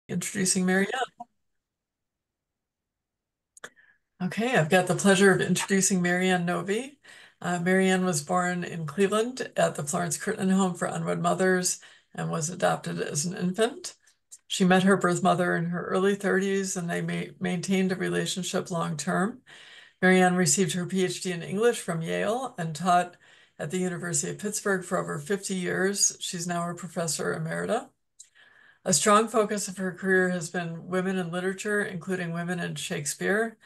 Introducing Marianne. Okay, I've got the pleasure of introducing Marianne Novy. Marianne was born in Cleveland at the Florence Crittenton home for unwed mothers and was adopted as an infant. She met her birth mother in her early 30s and they maintained a relationship long term. Marianne received her Ph.D. in English from Yale and taught at the University of Pittsburgh for over 50 years. She's now a professor emerita. A strong focus of her career has been women in literature, including women in Shakespeare.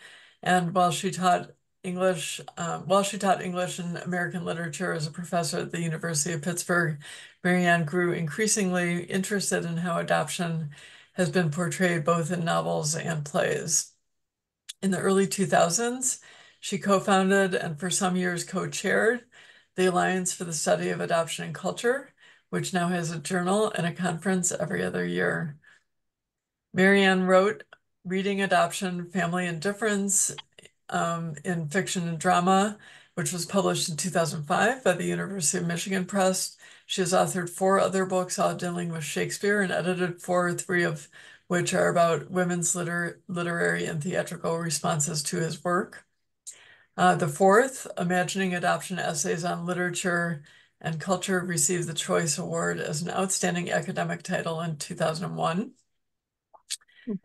And while she taught English and American literature as a professor at the University of Pittsburgh, Marianne grew increasingly interested in how adoption has been portrayed both in novels and plays. In the early 2000s, she co-founded and for some years co-chaired the Alliance for the Study of Adoption and Culture, which now has a journal and a conference every other year. Marianne wrote Reading Adoption, Family and Difference in Fiction and Drama, which was published in 2005 by the University of Michigan Press. She has authored 4 other books, all dealing with Shakespeare, and edited 4, 3 of which are about women's literary and theatrical responses to his work. The 4th, Imagining Adoption Essays on Literature and Culture, received the Choice Award as an outstanding academic title in 2001.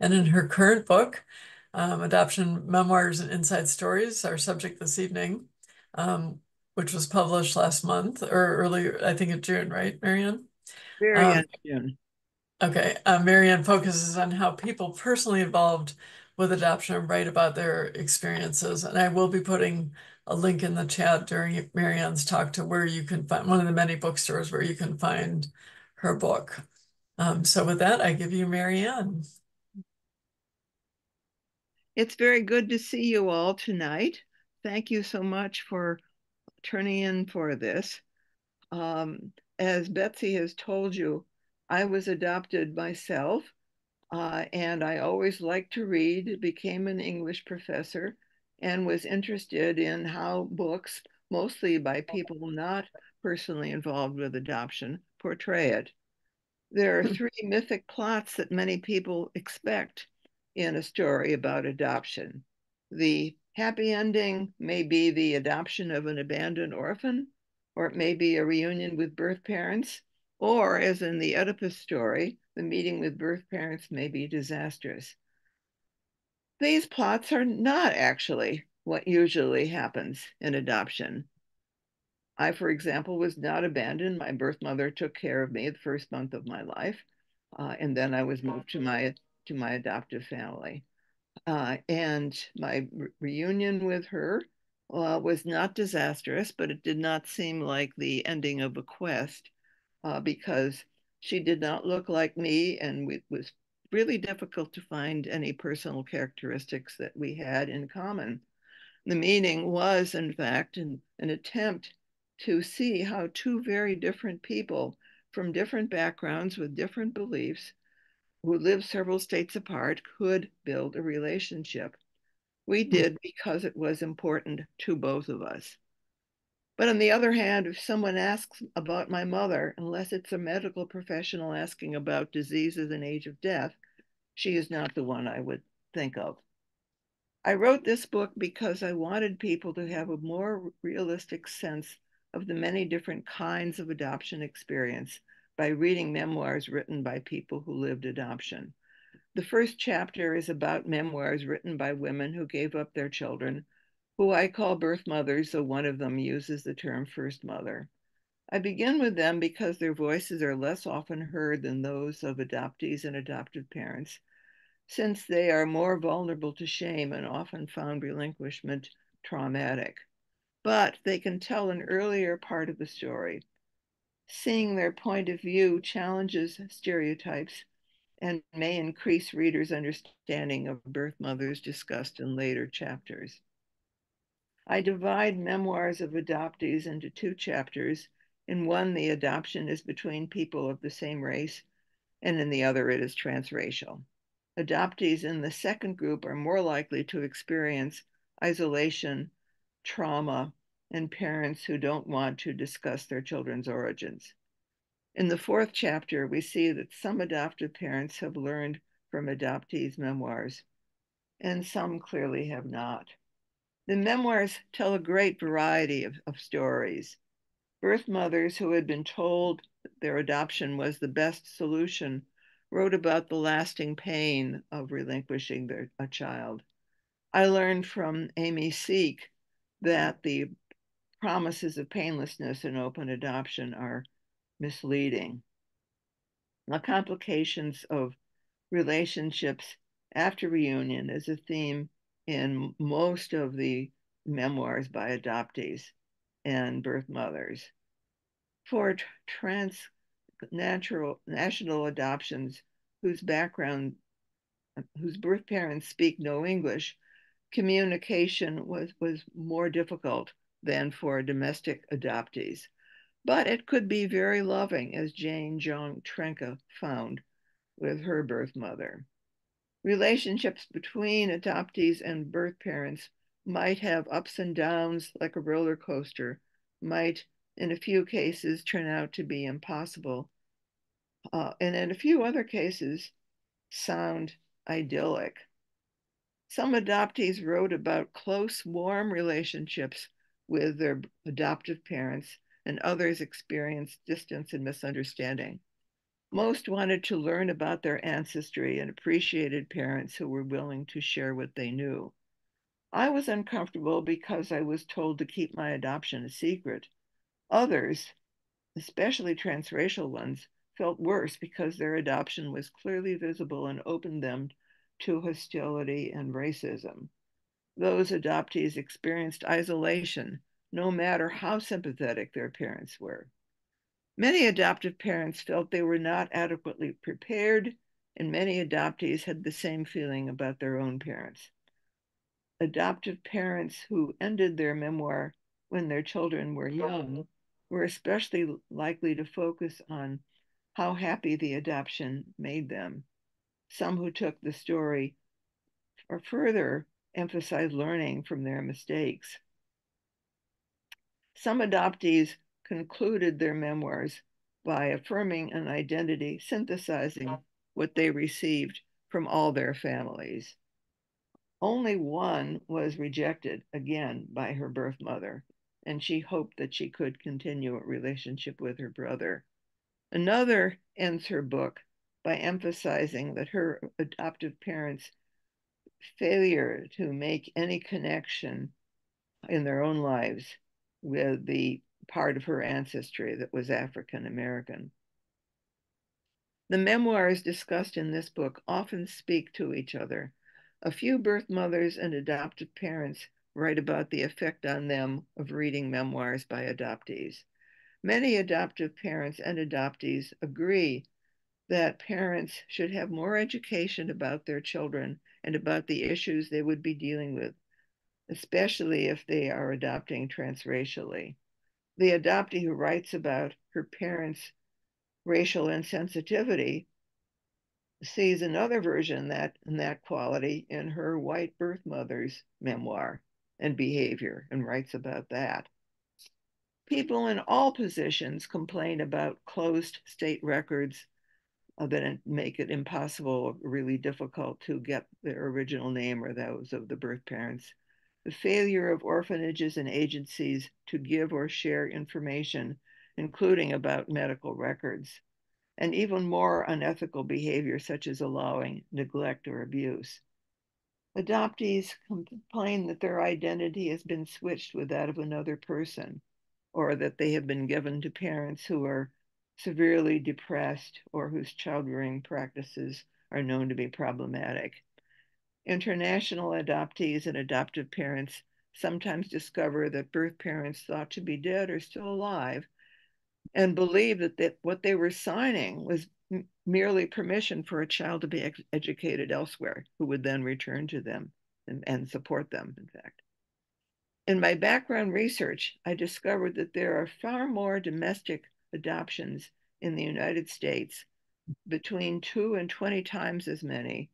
And in her current book, Adoption Memoirs and Inside Stories, our subject this evening, which was published last month or earlier, I think in June, right, Marianne? Very Um, interesting. okay, Marianne focuses on how people personally involved with adoption write about their experiences. And I will be putting a link in the chat during Marianne's talk to where you can find one of the many bookstores where you can find her book. So with that, I give you Marianne. It's very good to see you all tonight. Thank you so much for turning in for this. As Betsy has told you, I was adopted myself, and I always liked to read, became an English professor, and was interested in how books, mostly by people not personally involved with adoption, portray it. There are 3 mythic plots that many people expect in a story about adoption. The happy ending may be the adoption of an abandoned orphan, or it may be a reunion with birth parents, or as in the Oedipus story, the meeting with birth parents may be disastrous. These plots are not actually what usually happens in adoption. I, for example, was not abandoned. My birth mother took care of me the first month of my life, and then I was moved to my adoptive family. And my reunion with her was not disastrous, but it did not seem like the ending of a quest because she did not look like me, and it was really difficult to find any personal characteristics that we had in common. The meeting was, in fact, an attempt to see how 2 very different people from different backgrounds with different beliefs who lived several states apart could build a relationship. We did because it was important to both of us. But on the other hand, if someone asks about my mother, unless it's a medical professional asking about diseases and age of death, she is not the one I would think of. I wrote this book because I wanted people to have a more realistic sense of the many different kinds of adoption experience by reading memoirs written by people who lived adoption. The first chapter is about memoirs written by women who gave up their children, who I call birth mothers, though one of them uses the term first mother. I begin with them because their voices are less often heard than those of adoptees and adoptive parents, since they are more vulnerable to shame and often found relinquishment traumatic. But they can tell an earlier part of the story. Seeing their point of view challenges stereotypes and may increase readers' understanding of birth mothers discussed in later chapters. I divide memoirs of adoptees into 2 chapters. In one, the adoption is between people of the same race, and in the other, it is transracial. Adoptees in the second group are more likely to experience isolation, trauma, and parents who don't want to discuss their children's origins. In the 4th chapter, we see that some adoptive parents have learned from adoptees' memoirs, and some clearly have not. The memoirs tell a great variety of stories. Birth mothers who had been told their adoption was the best solution wrote about the lasting pain of relinquishing a child. I learned from Amy Seek that the promises of painlessness in open adoption are misleading. The complications of relationships after reunion is a theme in most of the memoirs by adoptees and birth mothers. For national adoptions whose birth parents speak no English, communication was more difficult than for domestic adoptees. But it could be very loving, as Jane Jong Trenka found with her birth mother. Relationships between adoptees and birth parents might have ups and downs like a roller coaster, might in a few cases turn out to be impossible, and in a few other cases sound idyllic. Some adoptees wrote about close, warm relationships with their adoptive parents, and others experienced distance and misunderstanding. Most wanted to learn about their ancestry and appreciated parents who were willing to share what they knew. I was uncomfortable because I was told to keep my adoption a secret. Others, especially transracial ones, felt worse because their adoption was clearly visible and opened them to hostility and racism. Those adoptees experienced isolation, no matter how sympathetic their parents were. Many adoptive parents felt they were not adequately prepared, and many adoptees had the same feeling about their own parents. Adoptive parents who ended their memoir when their children were young were especially likely to focus on how happy the adoption made them. Some who took the story or further emphasized learning from their mistakes. Some adoptees concluded their memoirs by affirming an identity, synthesizing what they received from all their families. Only one was rejected again by her birth mother, and she hoped that she could continue a relationship with her brother. Another ends her book by emphasizing that her adoptive parents' failure to make any connection in their own lives with the part of her ancestry that was African American. The memoirs discussed in this book often speak to each other. A few birth mothers and adoptive parents write about the effect on them of reading memoirs by adoptees. Many adoptive parents and adoptees agree that parents should have more education about their children and about the issues they would be dealing with, especially if they are adopting transracially. The adoptee who writes about her parents' racial insensitivity sees another version that quality in her white birth mother's memoir and behavior and writes about that. People in all positions complain about closed state records that make it impossible or really difficult to get their original name or those of the birth parents. The failure of orphanages and agencies to give or share information, including about medical records, and even more unethical behavior such as allowing neglect or abuse. Adoptees complain that their identity has been switched with that of another person, or that they have been given to parents who are severely depressed or whose child rearing practices are known to be problematic. International adoptees and adoptive parents sometimes discover that birth parents thought to be dead are still alive and believe that what they were signing was merely permission for a child to be educated elsewhere, who would then return to them and support them, in fact. In my background research, I discovered that there are far more domestic adoptions in the United States, between 2 and 20 times as many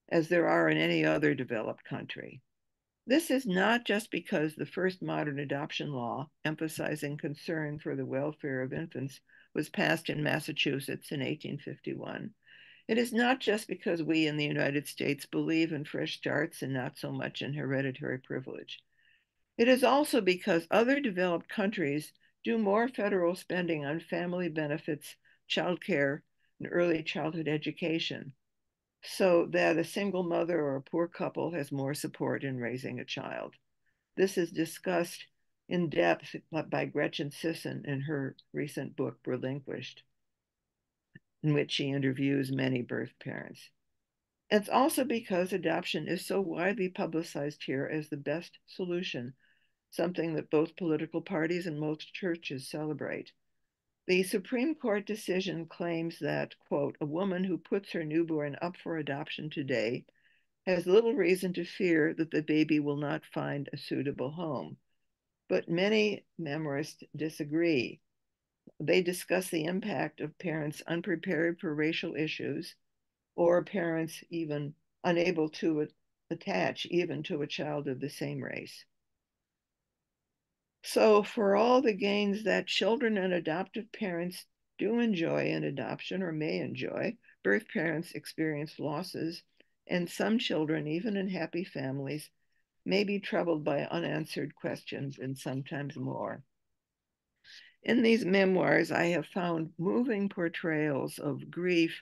as there are in any other developed country. This is not just because the first modern adoption law, emphasizing concern for the welfare of infants, was passed in Massachusetts in 1851. It is not just because we in the United States believe in fresh starts and not so much in hereditary privilege. It is also because other developed countries do more federal spending on family benefits, childcare, and early childhood education, so that a single mother or a poor couple has more support in raising a child. This is discussed in depth by Gretchen Sisson in her recent book, Relinquished, in which she interviews many birth parents. It's also because adoption is so widely publicized here as the best solution, something that both political parties and most churches celebrate. The Supreme Court decision claims that, quote, a woman who puts her newborn up for adoption today has little reason to fear that the baby will not find a suitable home. But many memoirists disagree. They discuss the impact of parents unprepared for racial issues or parents even unable to attach even to a child of the same race. So, for all the gains that children and adoptive parents do enjoy in adoption or may enjoy, birth parents experience losses, and some children, even in happy families, may be troubled by unanswered questions and sometimes more. In these memoirs, I have found moving portrayals of grief,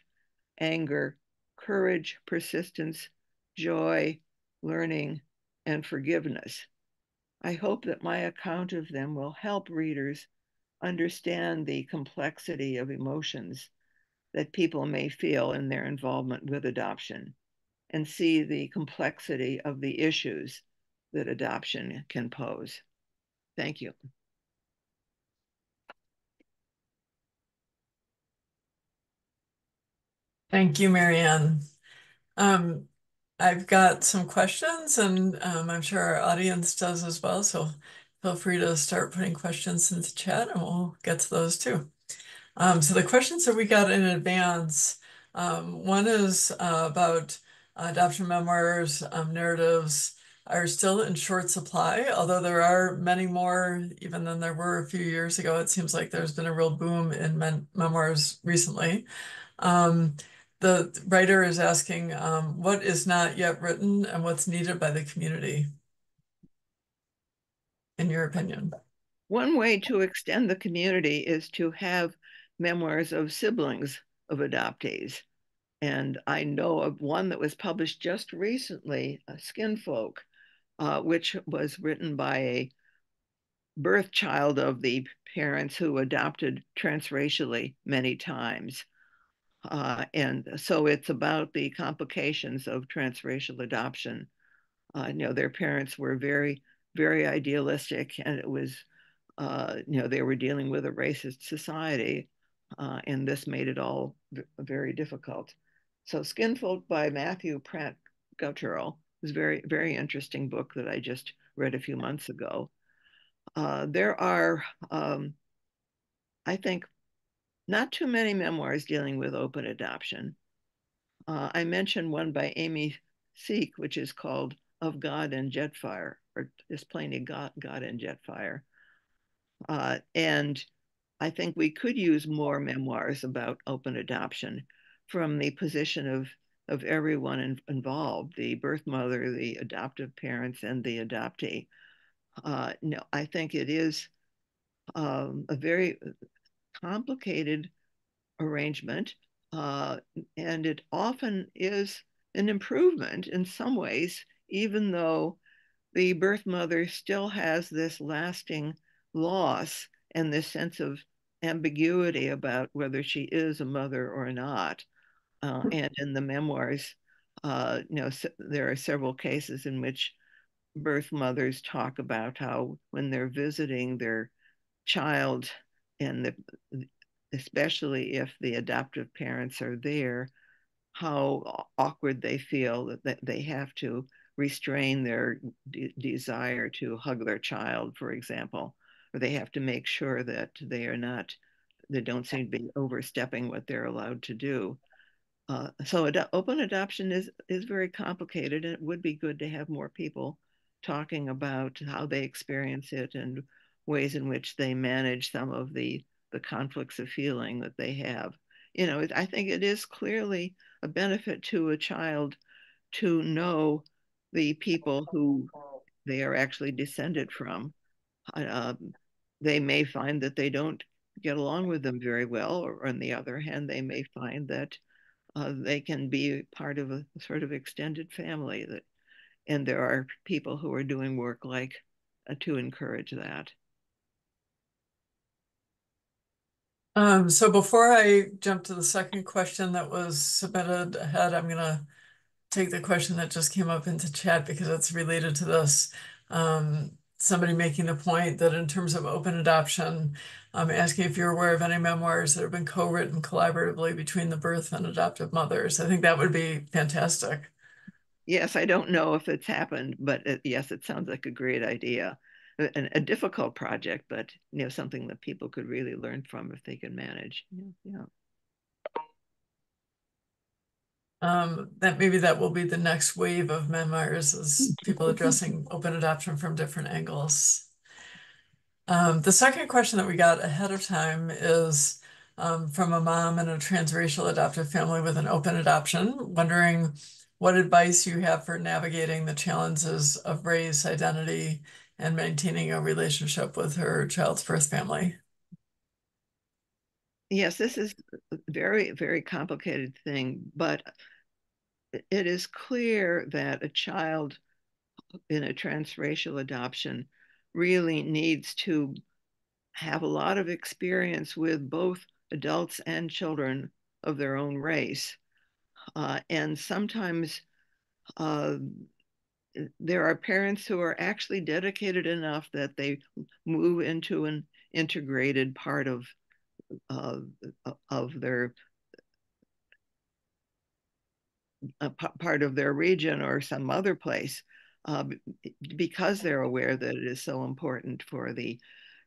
anger, courage, persistence, joy, learning, and forgiveness. I hope that my account of them will help readers understand the complexity of emotions that people may feel in their involvement with adoption and see the complexity of the issues that adoption can pose. Thank you. Thank you, Marianne. Um, I've got some questions, and I'm sure our audience does as well. So feel free to start putting questions in the chat, and we'll get to those too. So the questions that we got in advance, one is about adoption memoirs, narratives are still in short supply, although there are many more even than there were a few years ago. It seems like there's been a real boom in memoirs recently. Um, the writer is asking what is not yet written and what's needed by the community, in your opinion. One way to extend the community is to have memoirs of siblings of adoptees. And I know of one that was published just recently, Skinfolk, which was written by a birth child of the parents who adopted transracially many times. And so it's about the complications of transracial adoption. Their parents were very, very idealistic, and it was, they were dealing with a racist society, and this made it all very difficult. So, Skinfolk by Matthew Pratt Gutturl is a very, very interesting book that I just read a few months ago. There are, I think, not too many memoirs dealing with open adoption. I mentioned one by Amy Seek, which is called Of God and Jetfire, or just plainly God and Jetfire. And I think we could use more memoirs about open adoption from the position of everyone involved, the birth mother, the adoptive parents, and the adoptee. No, I think it is a very complicated arrangement, and it often is an improvement in some ways, even though the birth mother still has this lasting loss and this sense of ambiguity about whether she is a mother or not. And in the memoirs, there are several cases in which birth mothers talk about how when they're visiting their child and especially if the adoptive parents are there, how awkward they feel that they have to restrain their desire to hug their child, for example, or they have to make sure that they don't seem to be overstepping what they're allowed to do. So open adoption is very complicated, and it would be good to have more people talking about how they experience it and ways in which they manage some of the conflicts of feeling that they have. I think it is clearly a benefit to a child to know the people who they are actually descended from. Uh, they may find that they don't get along with them very well, or on the other hand, they may find that they can be part of a sort of extended family. That, and there are people who are doing work like to encourage that. So before I jump to the second question that was submitted ahead, I'm gonna take the question that just came up into chat because it's related to this. Somebody making the point that in terms of open adoption, asking if you're aware of any memoirs that have been co-written collaboratively between the birth and adoptive mothers. I think that would be fantastic. Yes, I don't know if it's happened, but yes, it sounds like a great idea. A difficult project, but something that people could really learn from if they can manage. Yeah, yeah. That maybe that will be the next wave of memoirs is people addressing open adoption from different angles. The second question that we got ahead of time is from a mom in a transracial adoptive family with an open adoption, wondering what advice you have for navigating the challenges of race, identity, and maintaining a relationship with her child's birth family. Yes, this is a very, very complicated thing, but it is clear that a child in a transracial adoption really needs to have a lot of experience with both adults and children of their own race. And sometimes uh, there are parents who are actually dedicated enough that they move into an integrated part uh, of their part of their region or some other place, uh, because they're aware that it is so important for the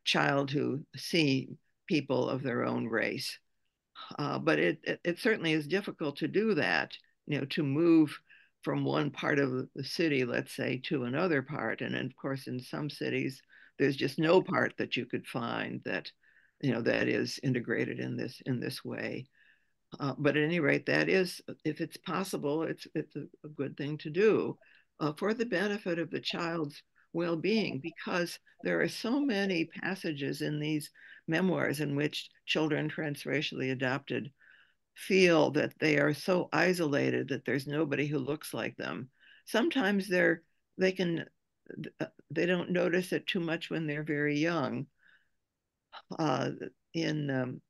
child to see people of their own race. But it certainly is difficult to do that, to move from one part of the city, let's say, to another part. And of course, in some cities, there's just no part that you could find that, that is integrated in this way. But at any rate, that is, if it's possible, it's a good thing to do for the benefit of the child's well-being, because there are so many passages in these memoirs in which children transracially adopted feel that they are so isolated that there's nobody who looks like them. Sometimes they can they don't notice it too much when they're very young. In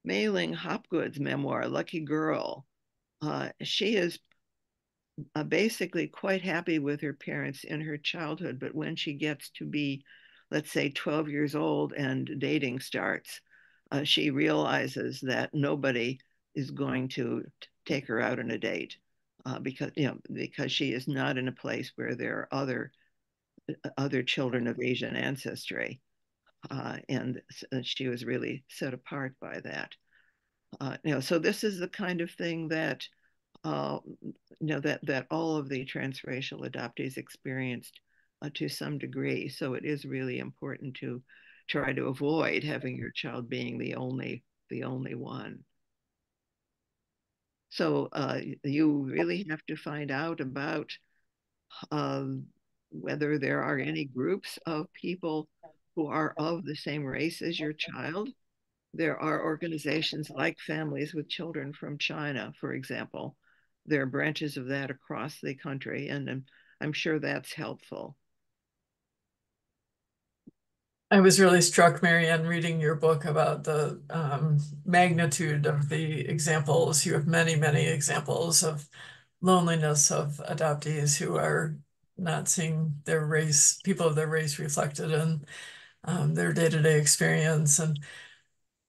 Mailing Hopgood's memoir, Lucky Girl, she is basically quite happy with her parents in her childhood, but when she gets to be, let's say, 12 years old and dating starts, she realizes that nobody is going to take her out on a date because she is not in a place where there are other children of Asian ancestry, and she was really set apart by that. So this is the kind of thing that uh, that all of the transracial adoptees experienced to some degree. So it is really important to try to avoid having your child being the only one. So you really have to find out about um, whether there are any groups of people who are of the same race as your child. There are organizations like Families with Children from China, for example. There are branches of that across the country, and I'm sure that's helpful. I was really struck, Marianne, reading your book about the magnitude of the examples. You have many, many examples of loneliness of adoptees who are not seeing their race, people of their race reflected in their day-to-day experience. And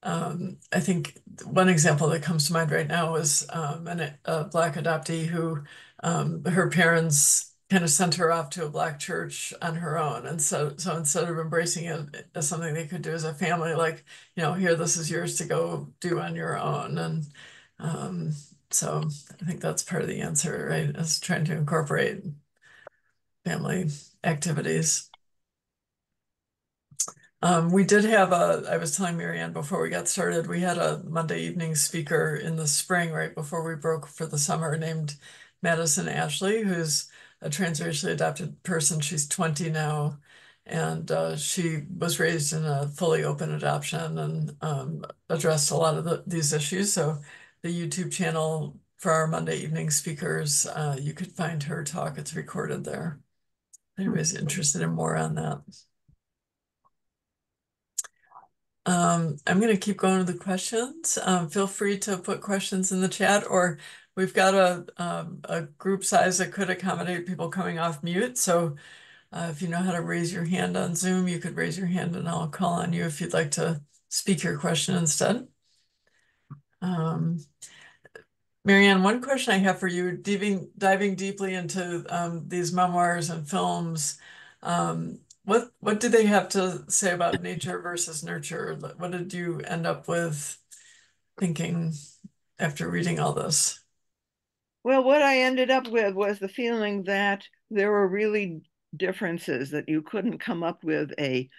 I think one example that comes to mind right now is a Black adoptee who her parents kind of sent her off to a Black church on her own. And so instead of embracing it as something they could do as a family, like, here, this is yours to go do on your own. And um, so I think that's part of the answer, right? Is trying to incorporate family activities. We did have I was telling Marianne before we got started, we had a Monday evening speaker in the spring, right before we broke for the summer, named Madison Ashley, who's a transracially adopted person. She's 20 now, and she was raised in a fully open adoption and addressed a lot of these issues. So the YouTube channel for our Monday evening speakers, you could find her talk. It's recorded there. Anybody's interested in more on that. I'm going to keep going to the questions. Feel free to put questions in the chat, or we've got a group size that could accommodate people coming off mute. So if you know how to raise your hand on Zoom, you could raise your hand and I'll call on you if you'd like to speak your question instead. Um, Marianne, one question I have for you, diving deeply into these memoirs and films, what do they have to say about nature versus nurture? What did you end up with thinking after reading all this? Well, what I ended up with was the feeling that there were really differences, that you couldn't come up with a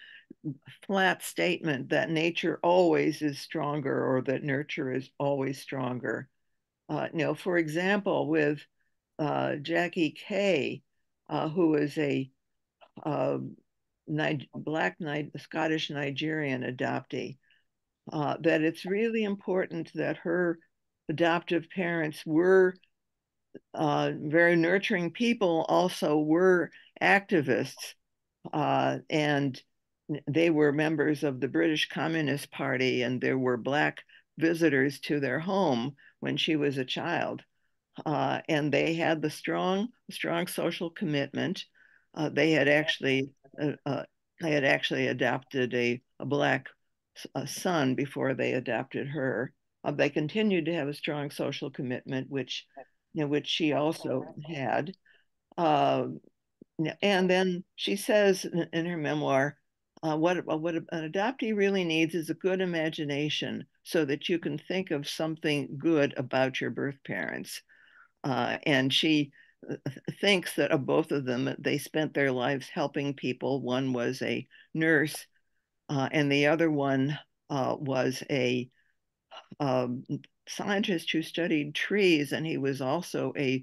flat statement that nature always is stronger or that nurture is always stronger. For example, with Jackie Kay, who is a uh, black Scottish Nigerian adoptee, that it's really important that her adoptive parents were very nurturing people, also were activists, and they were members of the British Communist Party, and there were black visitors to their home when she was a child. And they had the strong social commitment. They had actually adopted a black son before they adopted her. They continued to have a strong social commitment, which she also had. Uh, and then she says in her memoir, what an adoptee really needs is a good imagination so that you can think of something good about your birth parents. And she thinks that of both of them, they spent their lives helping people. One was a nurse, and the other one was a um, scientist who studied trees, and he was also a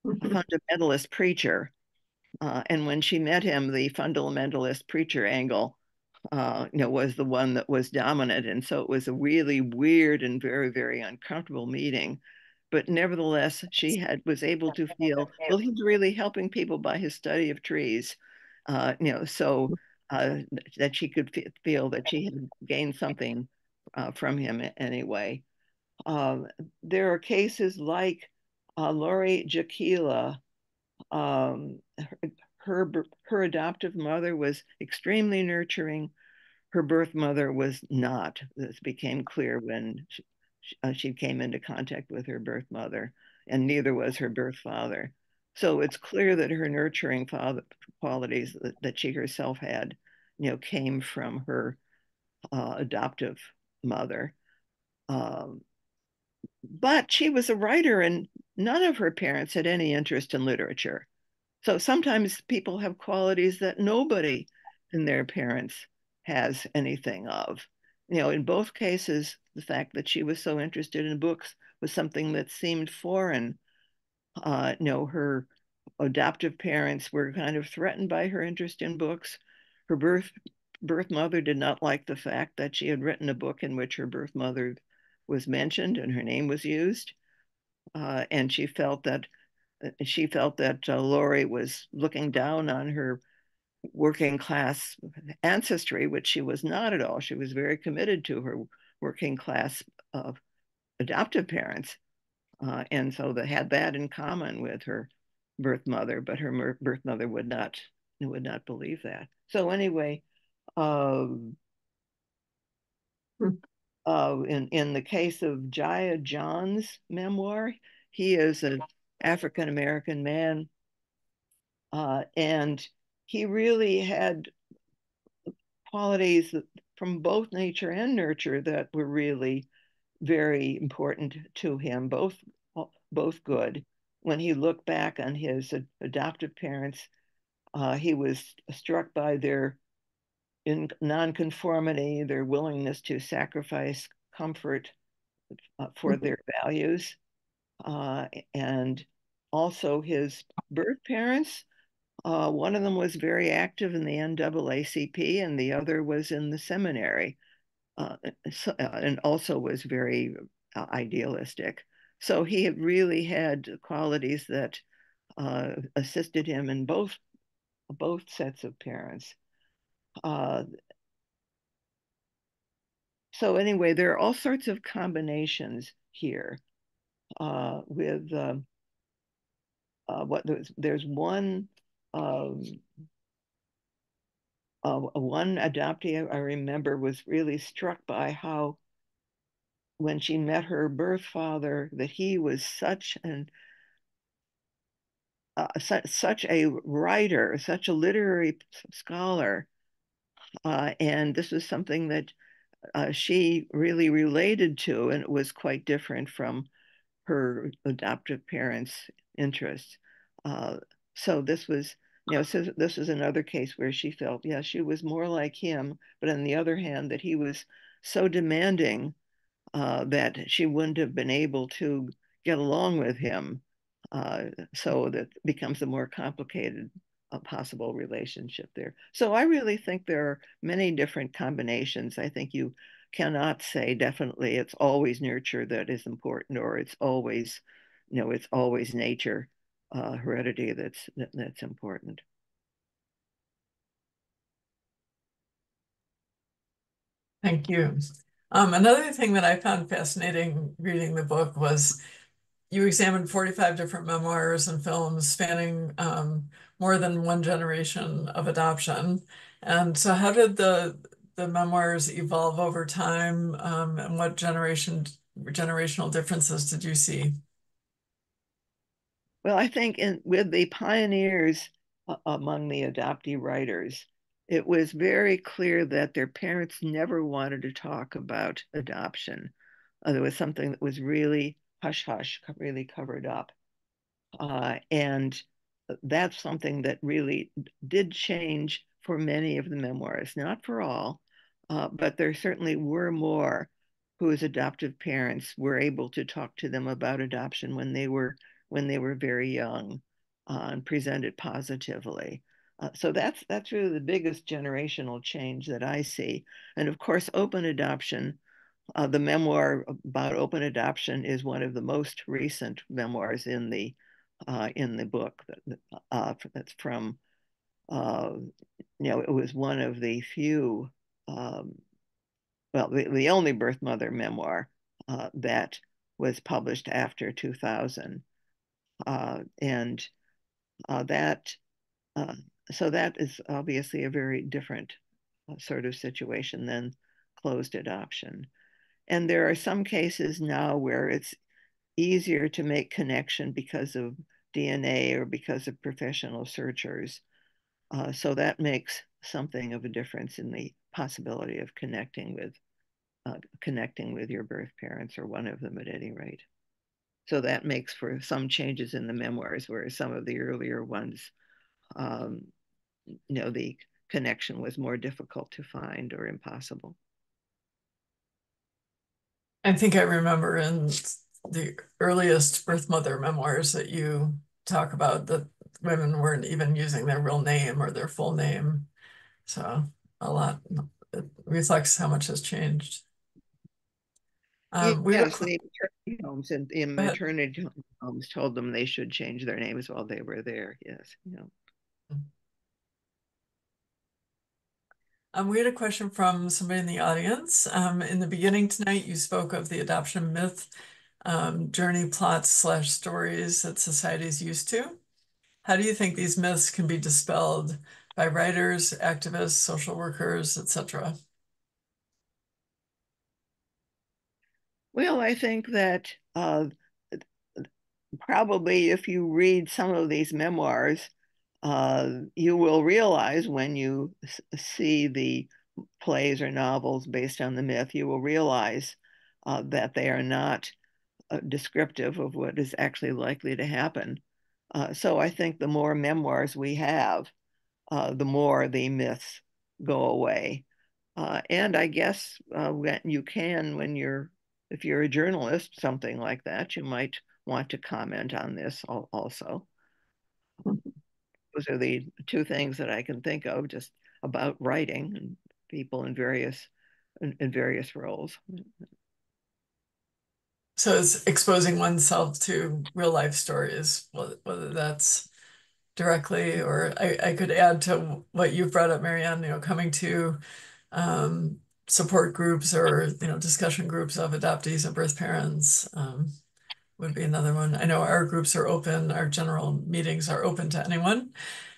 fundamentalist preacher. And when she met him, the fundamentalist preacher angle, was the one that was dominant. And so it was a really weird and very, very uncomfortable meeting. But nevertheless, was able to feel, well, he's really helping people by his study of trees. So that she could feel that she had gained something from him anyway. Um, there are cases like Lori Jaquila. Um, her, her adoptive mother was extremely nurturing. Her birth mother was not. This became clear when she came into contact with her birth mother, and neither was her birth father. So it's clear that her nurturing qualities that she herself had, came from her adoptive mother. Um, but she was a writer, and none of her parents had any interest in literature. So sometimes people have qualities that nobody in their parents has anything of. In both cases, the fact that she was so interested in books was something that seemed foreign. Her adoptive parents were kind of threatened by her interest in books. Her birth mother did not like the fact that she had written a book in which her birth mother was mentioned and her name was used. And she felt that Lori was looking down on her working class ancestry, which she was not at all. She was very committed to her working class adoptive parents, and so they had that in common with her birth mother. But her birth mother would not believe that. So anyway, uh, in the case of Jaya John's memoir, he is an African American man, and he really had qualities from both nature and nurture that were really very important to him, both good. When he looked back on his adoptive parents, he was struck by their in nonconformity, their willingness to sacrifice comfort for their values, and also his birth parents. One of them was very active in the NAACP, and the other was in the seminary, and also was very idealistic. So he had really had qualities that assisted him in both sets of parents. Uh, so anyway, there are all sorts of combinations here with what there's one um, one adoptee I remember was really struck by how when she met her birth father that he was such a writer, such a literary scholar, and this was something that she really related to, and it was quite different from her adoptive parents' interests. Uh, so this was, so this was another case where she felt, yeah, she was more like him, but on the other hand, that he was so demanding that she wouldn't have been able to get along with him. So that becomes a more complicated possible relationship there. So I really think there are many different combinations. I think you cannot say definitely it's always nurture that is important, or it's always, it's always nature, heredity that's important. Thank you. Another thing that I found fascinating reading the book was you examined 45 different memoirs and films spanning more than one generation of adoption. And so how did the memoirs evolve over time, and what generational differences did you see? Well, I think with the pioneers among the adoptee writers, it was very clear that their parents never wanted to talk about adoption. There was something that was really hush hush, really covered up. And that's something that really did change for many of the memoirs, not for all, but there certainly were more whose adoptive parents were able to talk to them about adoption when they were very young, and present it positively. So that's really the biggest generational change that I see. And of course, open adoption, the memoir about open adoption is one of the most recent memoirs in the book. That's from, uh, it was one of the few, um, well, the only birth mother memoir that was published after 2000. And that, uh, so that is obviously a very different sort of situation than closed adoption. And there are some cases now where it's easier to make connection because of DNA or because of professional searchers. So that makes something of a difference in the possibility of connecting with your birth parents, or one of them at any rate. So that makes for some changes in the memoirs, whereas some of the earlier ones, um, the connection was more difficult to find or impossible. I think I remember in the earliest birth mother memoirs that you talk about that women weren't even using their real name or their full name. So a lot, it reflects how much has changed. We had a, Yes, the maternity homes and the go ahead. maternity homes told them they should change their names while they were there. Yes, We had a question from somebody in the audience. In the beginning tonight, you spoke of the adoption myth, journey plots slash stories that society is used to. How do you think these myths can be dispelled by writers, activists, social workers, etc.? Well, I think that probably if you read some of these memoirs, you will realize when you see the plays or novels based on the myth, you will realize that they are not descriptive of what is actually likely to happen. So I think the more memoirs we have, the more the myths go away. And I guess when you can, if you're a journalist, something like that, you might want to comment on this also. Those are the two things that I can think of just about writing and people in various roles. So it's exposing oneself to real life stories, whether that's directly, or I could add to what you've brought up, Marianne, coming to support groups or, discussion groups of adoptees and birth parents would be another one. I know our groups are open, our general meetings are open to anyone,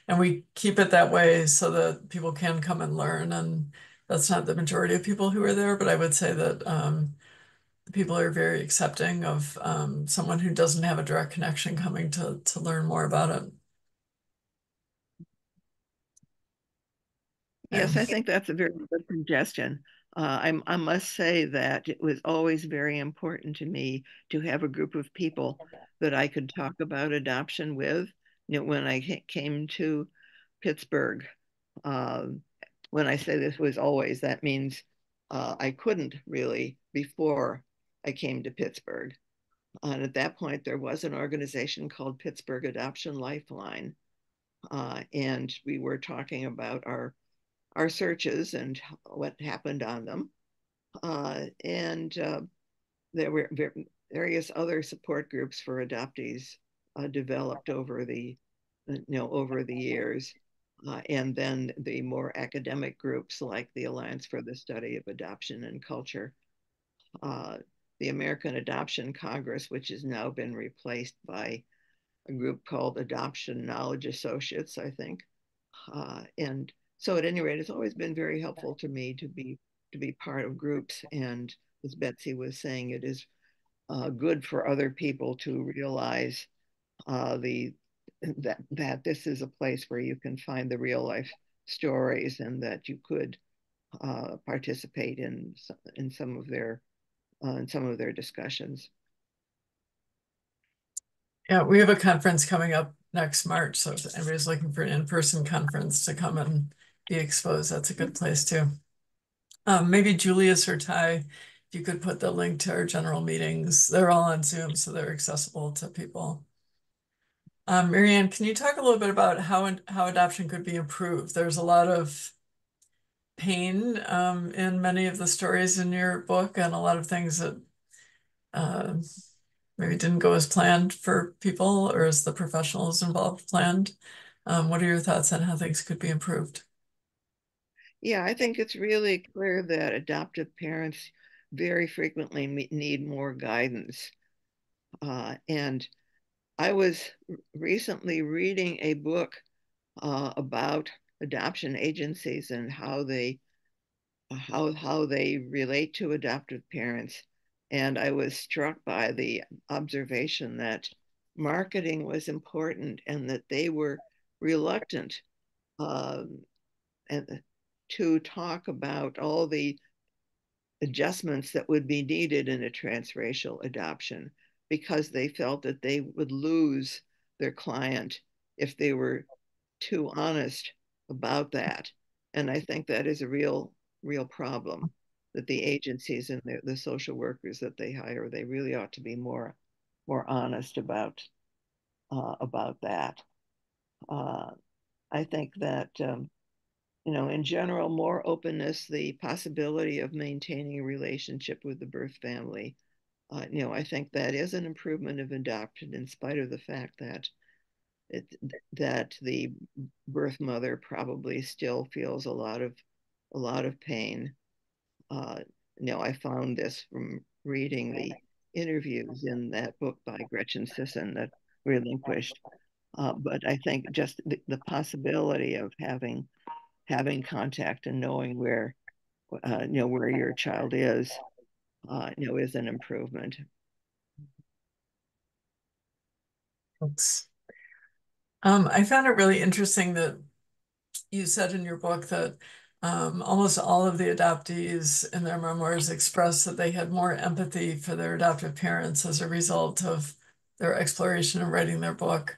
and we keep it that way so that people can come and learn. And that's not the majority of people who are there, but I would say that people are very accepting of someone who doesn't have a direct connection coming to learn more about it. Yes, I think that's a very good suggestion. I must say that it was always very important to me to have a group of people that I could talk about adoption with. When I came to Pittsburgh, um, when I say this was always, that means I couldn't really before I came to Pittsburgh. And at that point, there was an organization called Pittsburgh Adoption Lifeline. And we were talking about our searches and what happened on them. And there were various other support groups for adoptees developed over the years. And then the more academic groups like the Alliance for the Study of Adoption and Culture, uh, the American Adoption Congress, which has now been replaced by a group called Adoption Knowledge Associates, I think. And so at any rate, it's always been very helpful to me to be part of groups. And as Betsy was saying, it is good for other people to realize the that this is a place where you can find the real life stories and that you could participate in some of their discussions. Yeah, we have a conference coming up next March, so if anybody's looking for an in-person conference to come and be exposed, that's a good place too. Maybe Julius or Ty, if you could put the link to our general meetings. They're all on Zoom, so they're accessible to people. Marianne, can you talk a little bit about how adoption could be improved? There's a lot of pain in many of the stories in your book, and a lot of things that uh, maybe didn't go as planned for people or as the professionals involved planned. What are your thoughts on how things could be improved? Yeah, I think it's really clear that adoptive parents very frequently need more guidance. And I was recently reading a book about adoption agencies and how they relate to adoptive parents. And I was struck by the observation that marketing was important and that they were reluctant um, and to talk about all the adjustments that would be needed in a transracial adoption because they felt that they would lose their client if they were too honest about that. And I think that is a real problem that the agencies and the social workers that they hire, they really ought to be more honest about that. Uh, I think that in general, more openness, the possibility of maintaining a relationship with the birth family. I think that is an improvement of adoption, in spite of the fact that it, that the birth mother probably still feels a lot of pain. Uh, I found this from reading the interviews in that book by Gretchen Sisson that relinquished. But I think just the possibility of having contact and knowing where your child is an improvement. Thanks. I found it really interesting that you said in your book that almost all of the adoptees in their memoirs expressed that they had more empathy for their adoptive parents as a result of their exploration and writing their book.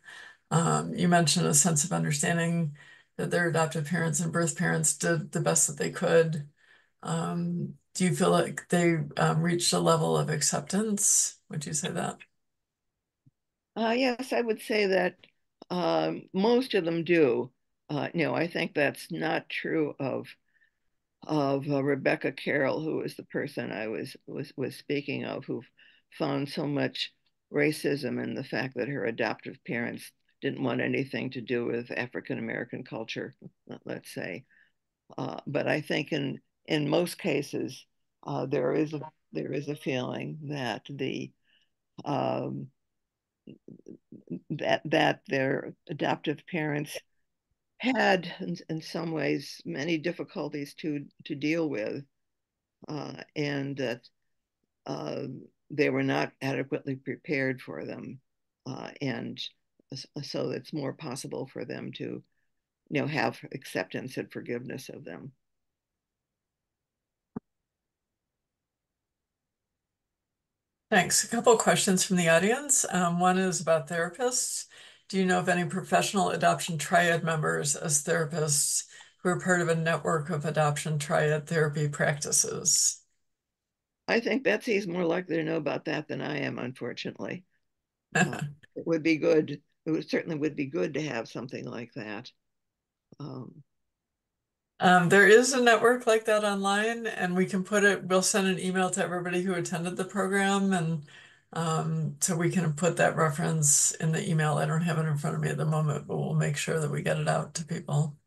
You mentioned a sense of understanding that their adoptive parents and birth parents did the best that they could. Do you feel like they reached a level of acceptance? Would you say that? Yes, I would say that most of them do. I think that's not true of Rebecca Carroll, who was the person I was speaking of, who found so much racism in the fact that her adoptive parents didn't want anything to do with African American culture, let's say. But I think in most cases, there is a feeling that the um, that their adoptive parents had in some ways many difficulties to deal with, and that uh, they were not adequately prepared for them, and so it's more possible for them to have acceptance and forgiveness of them. Thanks. A couple of questions from the audience. One is about therapists. Do you know of any professional adoption triad members as therapists who are part of a network of adoption triad therapy practices? I think Betsy's more likely to know about that than I am, unfortunately. Uh, it would be good. Certainly would be good to have something like that. Um, There is a network like that online, and we can put it, we'll send an email to everybody who attended the program, and so we can put that reference in the email. I don't have it in front of me at the moment, but we'll make sure that we get it out to people.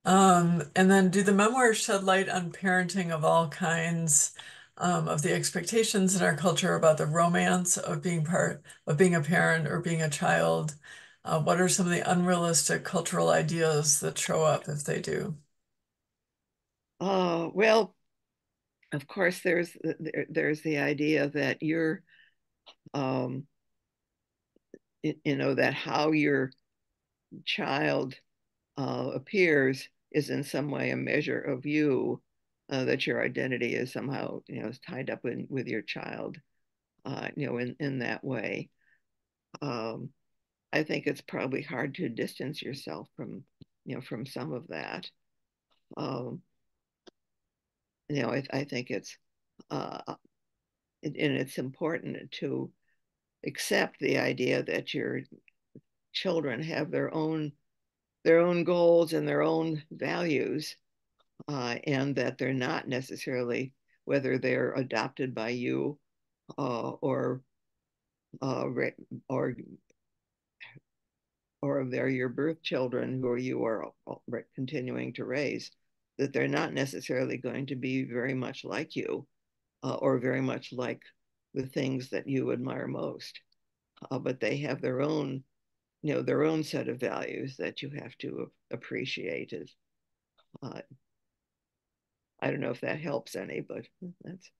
And then do the memoirs shed light on parenting of all kinds, of the expectations in our culture about the romance of being part of being a parent or being a child? What are some of the unrealistic cultural ideas that show up if they do? well, of course, there's the idea that um, that how your child appears is in some way a measure of you, that your identity is somehow tied up with your child, in that way. Um, I think it's probably hard to distance yourself from some of that. Um, I think uh, and it's important to accept the idea that your children have their own goals and their own values, and that they're not necessarily, whether they're adopted by you, or uh, or or they're your birth children who you are continuing to raise, that they're not necessarily going to be very much like you, or very much like the things that you admire most, but they have their own set of values that you have to appreciate. As uh, I don't know if that helps any, but that's.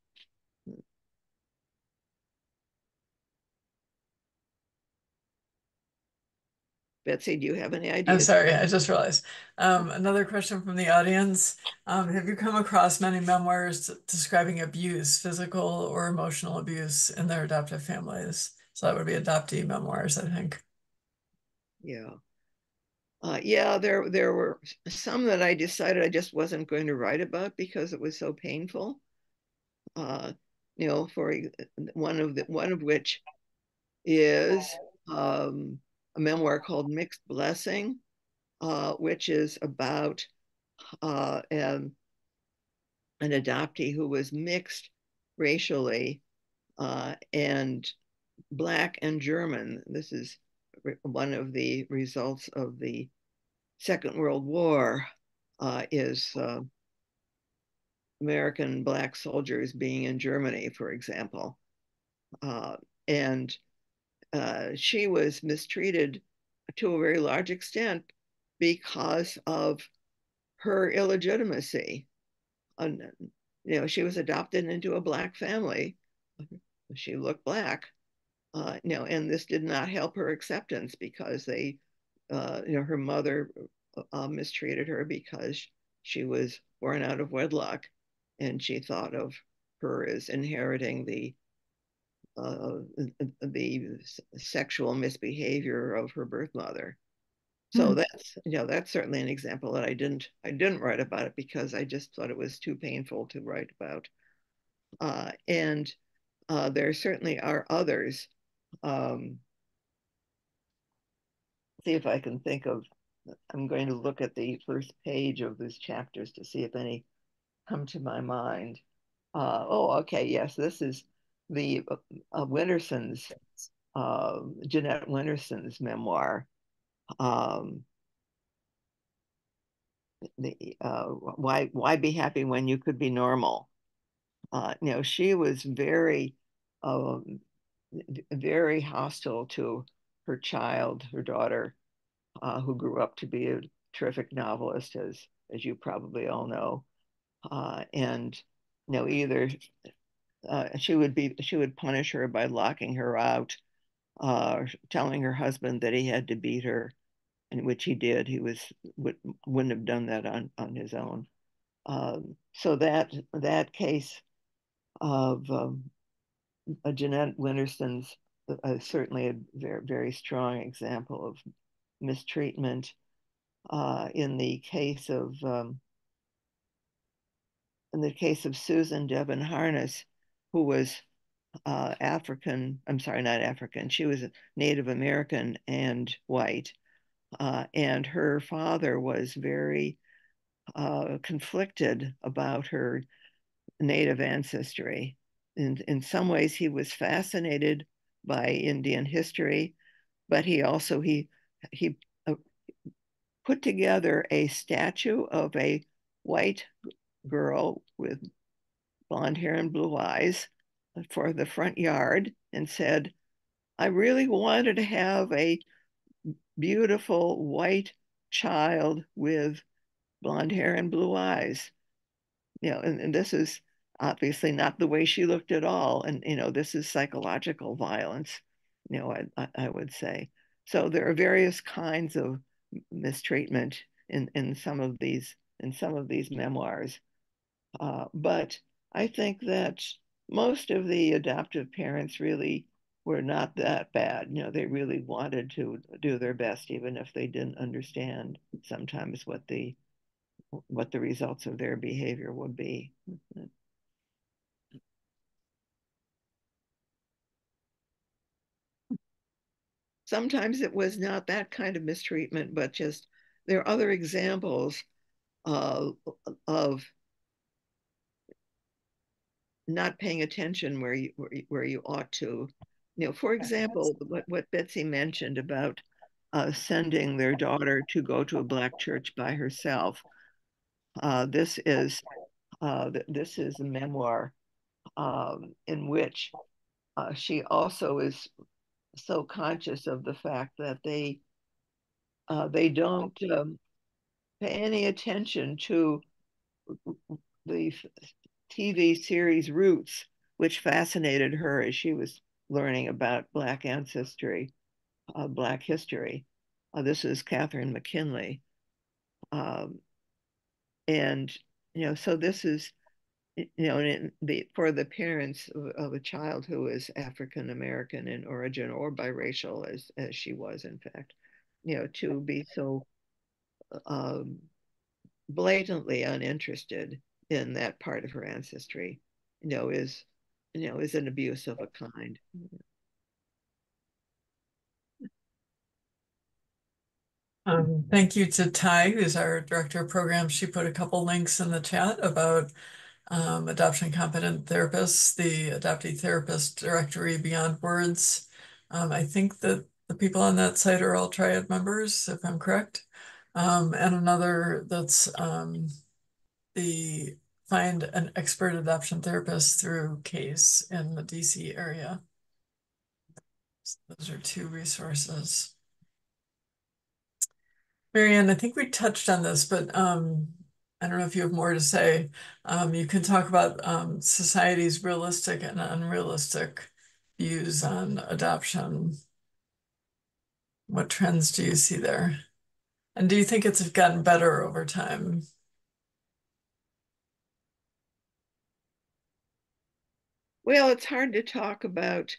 Betsy, do you have any I'm ideas? sorry, I just realized. Another question from the audience. Have you come across many memoirs describing abuse, physical or emotional abuse in their adoptive families? So that would be adoptee memoirs, I think. Yeah. Yeah, there were some that I decided I just wasn't going to write about because it was so painful. Uh, for one of which is a memoir called Mixed Blessing, which is about an adoptee who was mixed racially, and Black and German. This is one of the results of the Second World War, is American Black soldiers being in Germany, for example. And she was mistreated to a very large extent because of her illegitimacy. And, she was adopted into a Black family. She looked Black, and this did not help her acceptance because her mother mistreated her because she was born out of wedlock, and she thought of her as inheriting uh, the sexual misbehavior of her birth mother. So Hmm. that's certainly an example that I didn't write about it because I just thought it was too painful to write about. And there certainly are others. Um, see if I can think of. I'm going to look at the first page of these chapters to see if any come to my mind. Oh, okay, yes, this is the Winterson's, Jeanette Winterson's memoir. Um, why be happy when you could be normal? She was um, very hostile to her child, her daughter, who grew up to be a terrific novelist, as you probably all know. And either she would punish her by locking her out, telling her husband that he had to beat her, and which he did. Wouldn't have done that on his own. So that case of Jeanette Winterson's certainly a very strong example of mistreatment. In the case of Susan Devon Harness, who was African, I'm sorry, not African, she was Native American and white. And her father was very conflicted about her Native ancestry. In some ways, he was fascinated by Indian history, but he uh, put together a statue of a white girl with blonde hair and blue eyes for the front yard and said, I really wanted to have a beautiful white child with blonde hair and blue eyes. And this is obviously not the way she looked at all. And, this is psychological violence, I would say. So there are various kinds of mistreatment in some of these memoirs. But I think that most of the adoptive parents really were not that bad. They really wanted to do their best, even if they didn't understand sometimes what the results of their behavior would be. Sometimes it was not that kind of mistreatment, but just there are other examples uh, of not paying attention where you ought to. For example, what Betsy mentioned about sending their daughter to go to a black church by herself. Uh, this is this is a memoir in which she also is so conscious of the fact that they don't pay any attention to the TV series Roots, which fascinated her as she was learning about Black ancestry, Black history. This is Catherine McKinley. Um, and, so this is, for the parents of a child who is African American in origin or biracial, as she was, in fact, to be so um, blatantly uninterested in that part of her ancestry, is is an abuse of a kind. Thank you to Ty, who's our director of programs. She put a couple links in the chat about adoption competent therapists, the adoptee therapist directory beyond words. I think that the people on that site are all triad members, if I'm correct. And another that's the find an expert adoption therapist through CASE in the DC area. So those are two resources. Marianne, I think we touched on this, but I don't know if you have more to say. You can talk about society's realistic and unrealistic views on adoption. What trends do you see there? And do you think it's gotten better over time? Well, it's hard to talk about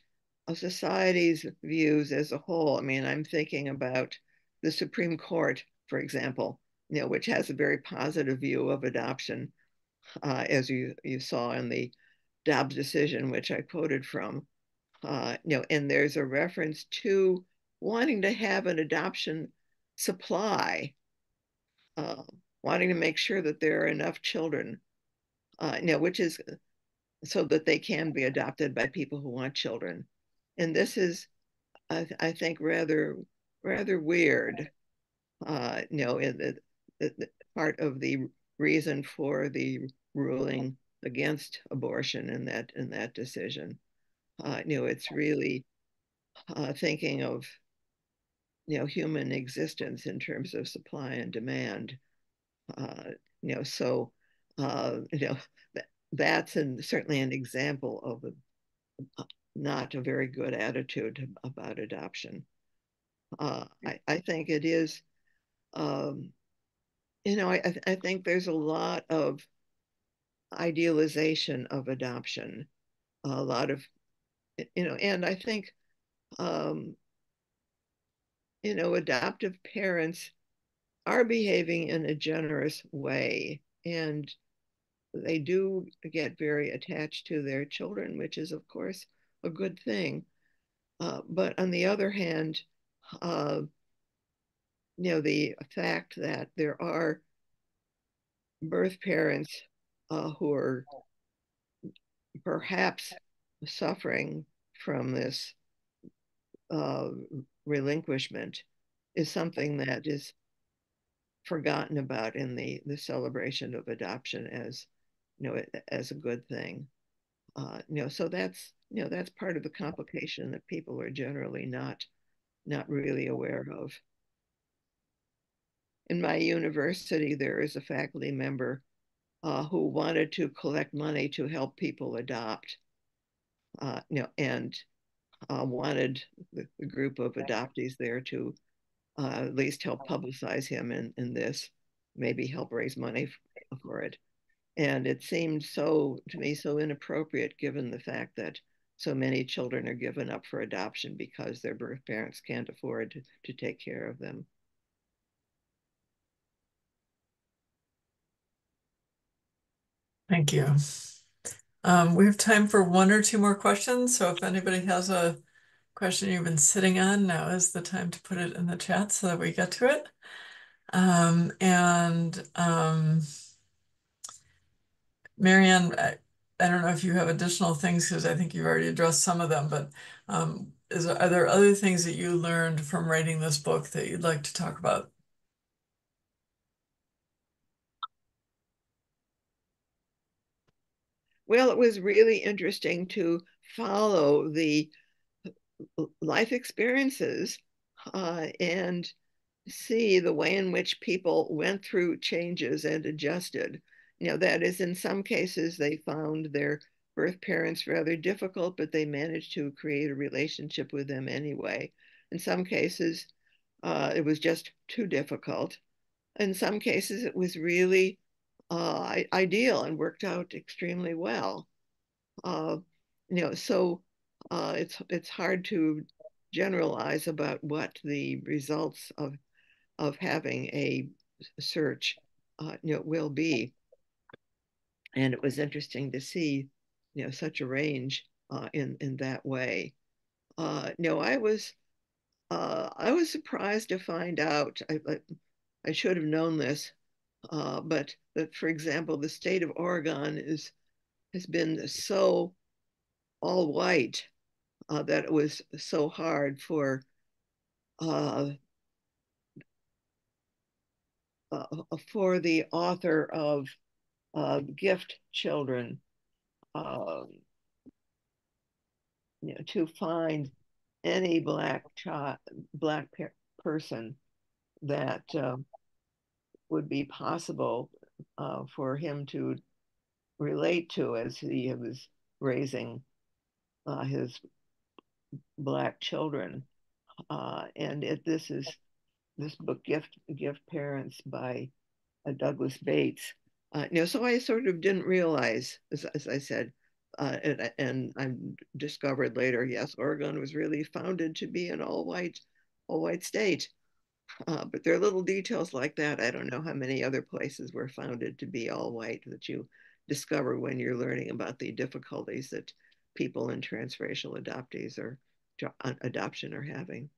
a society's views as a whole. I mean, I'm thinking about the Supreme Court, for example, which has a very positive view of adoption, as you saw in the Dobbs decision, which I quoted from, and there's a reference to wanting to have an adoption supply, uh, wanting to make sure that there are enough children, which is so that they can be adopted by people who want children. And this is, I think, rather weird. In the part of the reason for the ruling against abortion in that decision. It's really thinking of human existence in terms of supply and demand. Uh, so that's certainly an example of not a very good attitude about adoption. I think it is, um, I think there's a lot of idealization of adoption, a lot of, and I think, um, adoptive parents are behaving in a generous way, and they do get very attached to their children, which is, of course, a good thing. But on the other hand, uh, the fact that there are birth parents who are perhaps suffering from this uh, relinquishment is something that is forgotten about in the celebration of adoption as as a good thing. So that's part of the complication that people are generally not really aware of. In my university, there is a faculty member who wanted to collect money to help people adopt, and wanted the group of adoptees there to at least help publicize him in this, maybe help raise money for it. And it seemed to me so inappropriate given the fact that so many children are given up for adoption because their birth parents can't afford to take care of them. Thank you. We have time for one or two more questions. So if anybody has a question you've been sitting on, now is the time to put it in the chat so that we get to it. And Marianne, I don't know if you have additional things because I think you've already addressed some of them, but are there other things that you learned from writing this book that you'd like to talk about? Well, it was really interesting to follow the life experiences and see the way in which people went through changes and adjusted. That is, in some cases, they found their birth parents rather difficult, but they managed to create a relationship with them anyway. In some cases, it was just too difficult. In some cases, it was really ideal and worked out extremely well. Uh, so it's hard to generalize about what the results of having a search will be. And it was interesting to see such a range in that way. No, I was surprised to find out. I should have known this, but that, for example, the state of Oregon has been so all white that it was so hard uh, for the author of Gift Children, uh, to find any black person that would be possible for him to relate to as he was raising his black children. This book, Gift Parents by Douglas Bates. So I sort of didn't realize, as I said, and I discovered later, yes, Oregon was really founded to be an all white state. But there are little details like that. I don't know how many other places were founded to be all white that you discover when you're learning about the difficulties that people in transracial adoptees or adoption are having.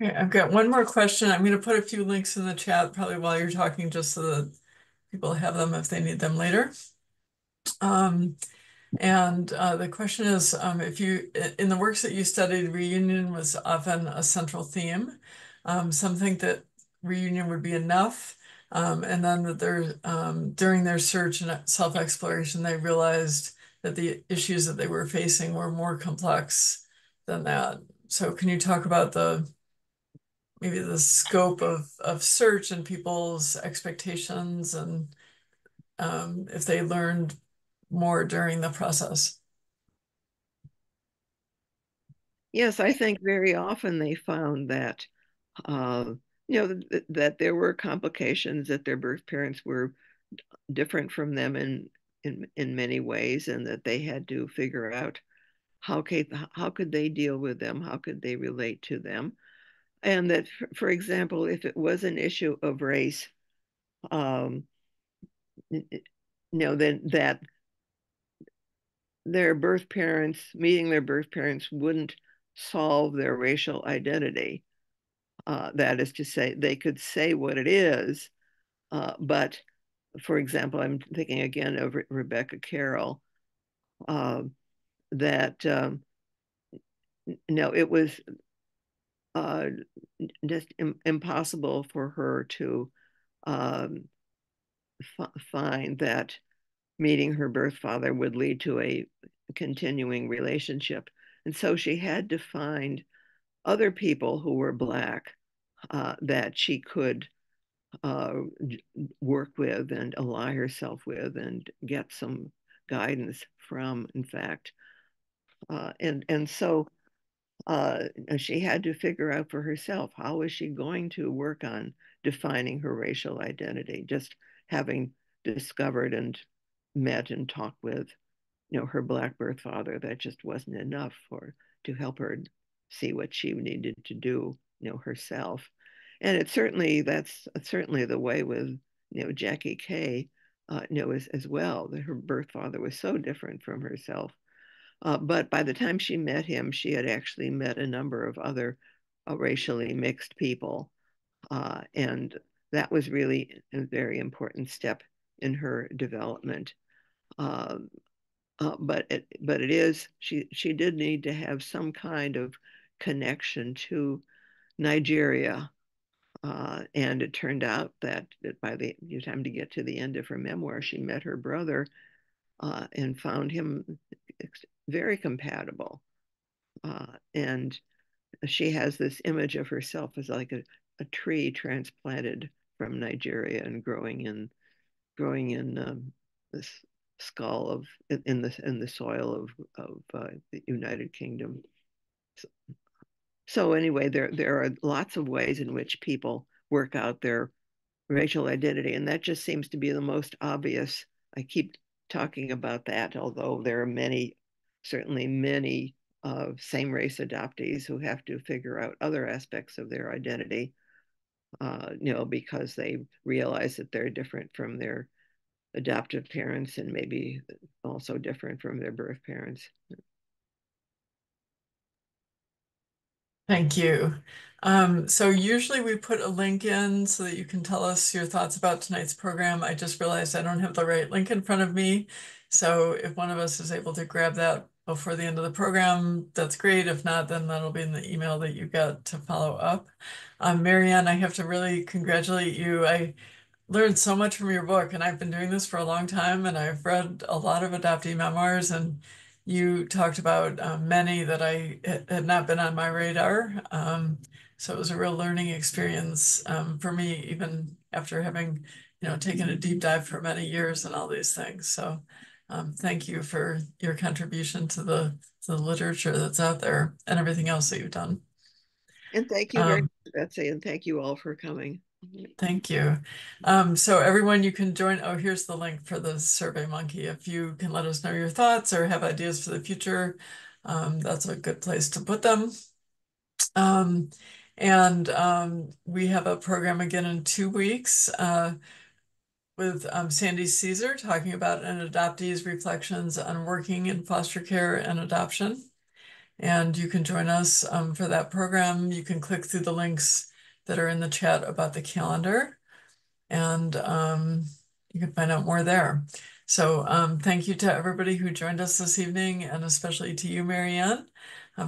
Okay, I've got one more question. I'm going to put a few links in the chat probably while you're talking, just so that people have them if they need them later. Um, and the question is, if you, in the works that you studied, reunion was often a central theme. Some think that reunion would be enough, and then that during their search and self-exploration, they realized that the issues that they were facing were more complex than that. So can you talk about maybe the scope of search and people's expectations, and if they learned more during the process? Yes, I think very often they found that that there were complications, that their birth parents were different from them in many ways, and that they had to figure out how could they deal with them, how could they relate to them, and that, for example, if it was an issue of race, um, then that their birth parents meeting their birth parents wouldn't solve their racial identity. That is to say, they could say what it is, but for example, I'm thinking again of Rebecca Carroll, uh, that no, it was uh, just impossible for her to um, find that meeting her birth father would lead to a continuing relationship. And so she had to find other people who were Black that she could uh, work with and ally herself with and get some guidance from, in fact. And so she had to figure out for herself, how is she going to work on defining her racial identity, just having discovered and met and talked with her Black birth father. That just wasn't enough to help her see what she needed to do herself. And that's certainly the way with Jackie Kay, as well, that her birth father was so different from herself. But by the time she met him, she had actually met a number of other racially mixed people. And that was really a very important step in her development. Um, but it is, she did need to have some kind of connection to Nigeria. And it turned out that by the time to get to the end of her memoir, she met her brother and found him very compatible. And she has this image of herself as like a tree transplanted from Nigeria and growing in this skull of in the soil of the United Kingdom. So, so anyway, there are lots of ways in which people work out their racial identity, and that just seems to be the most obvious. I keep talking about that, although there are certainly many same race adoptees who have to figure out other aspects of their identity, because they realize that they're different from their adoptive parents and maybe also different from their birth parents. Thank you. So usually we put a link in so that you can tell us your thoughts about tonight's program. I just realized I don't have the right link in front of me. So if one of us is able to grab that before the end of the program, that's great. If not, then that'll be in the email that you got to follow up. Marianne, I have to really congratulate you. I learned so much from your book, and I've been doing this for a long time, and I've read a lot of adoptee memoirs, and you talked about many that I had not been on my radar. So it was a real learning experience for me, even after having, taken a deep dive for many years and all these things. So thank you for your contribution to the literature that's out there and everything else that you've done. And thank you very Um, much, Betsy, and thank you all for coming. Thank you. So everyone, you can join. Oh, here's the link for the Survey Monkey. If you can let us know your thoughts or have ideas for the future, that's a good place to put them. Um, and we have a program again in 2 weeks with Sandy Caesar talking about an adoptee's reflections on working in foster care and adoption. And you can join us for that program. You can click through the links that are in the chat about the calendar, and you can find out more there. So thank you to everybody who joined us this evening, and especially to you, Marianne,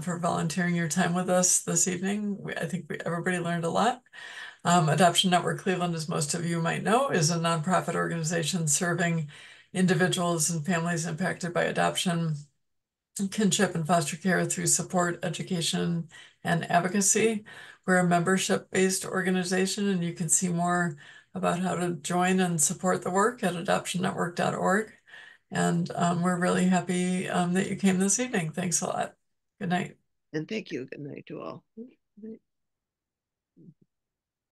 for volunteering your time with us this evening. I think everybody learned a lot. Adoption Network Cleveland, as most of you might know, is a nonprofit organization serving individuals and families impacted by adoption, kinship, and foster care through support, education, and advocacy. We're a membership-based organization, and you can see more about how to join and support the work at adoptionnetwork.org. And we're really happy that you came this evening. Thanks a lot. Good night. And thank you. Good night to all.